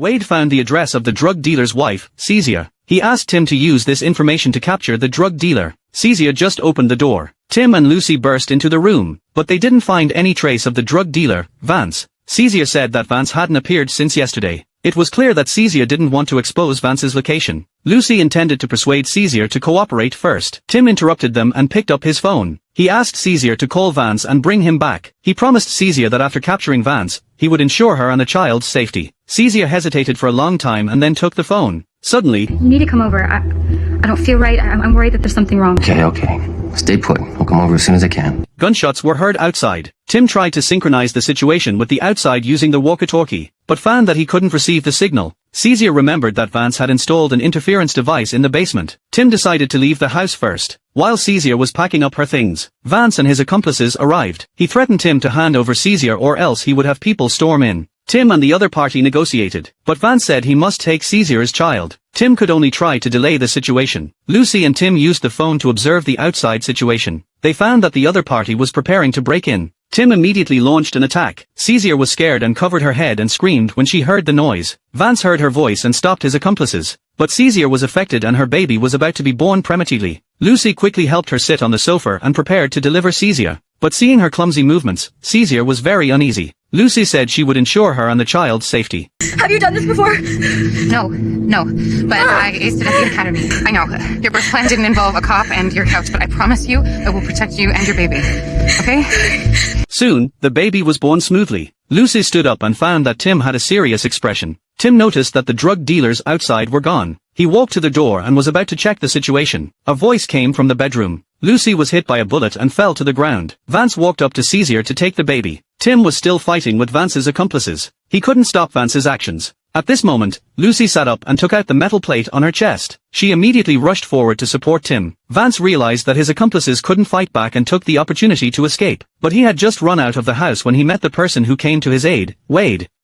Wade found the address of the drug dealer's wife, Cesia. He asked Tim to use this information to capture the drug dealer. Cesia just opened the door. Tim and Lucy burst into the room, but they didn't find any trace of the drug dealer, Vance. Cesia said that Vance hadn't appeared since yesterday. It was clear that Cesia didn't want to expose Vance's location. Lucy intended to persuade Cesia to cooperate first. Tim interrupted them and picked up his phone. He asked Cesia to call Vance and bring him back. He promised Cesia that after capturing Vance, he would ensure her and the child's safety. Cesia hesitated for a long time and then took the phone. Suddenly, "You need to come over. I don't feel right. I'm worried that there's something wrong." Okay. Stay put. I'll come over as soon as I can. gunshots were heard outside. Tim tried to synchronize the situation with the outside using the walkie-talkie, but found that he couldn't receive the signal. Cesia remembered that Vance had installed an interference device in the basement. Tim decided to leave the house first. While Cesia was packing up her things, Vance and his accomplices arrived. He threatened Tim to hand over Cesia or else he would have people storm in. Tim and the other party negotiated, but Vance said he must take Cesia's child. Tim could only try to delay the situation. Lucy and Tim used the phone to observe the outside situation. They found that the other party was preparing to break in. Tim immediately launched an attack. Cesia was scared and covered her head and screamed when she heard the noise. Vance heard her voice and stopped his accomplices. But Cesia was affected and her baby was about to be born prematurely. Lucy quickly helped her sit on the sofa and prepared to deliver Cesia. But seeing her clumsy movements, Cesia was very uneasy. Lucy said she would ensure her and the child's safety. Have you done this before? No, but I aced it at the academy. I know, your birth plan didn't involve a cop and your couch, but I promise you, I will protect you and your baby. Okay? Soon, the baby was born smoothly. Lucy stood up and found that Tim had a serious expression. Tim noticed that the drug dealers outside were gone. He walked to the door and was about to check the situation. A voice came from the bedroom. Lucy was hit by a bullet and fell to the ground. Vance walked up to Cesia to take the baby. Tim was still fighting with Vance's accomplices. He couldn't stop Vance's actions. At this moment, Lucy sat up and took out the metal plate on her chest. She immediately rushed forward to support Tim. Vance realized that his accomplices couldn't fight back and took the opportunity to escape. But he had just run out of the house when he met the person who came to his aid, Wade.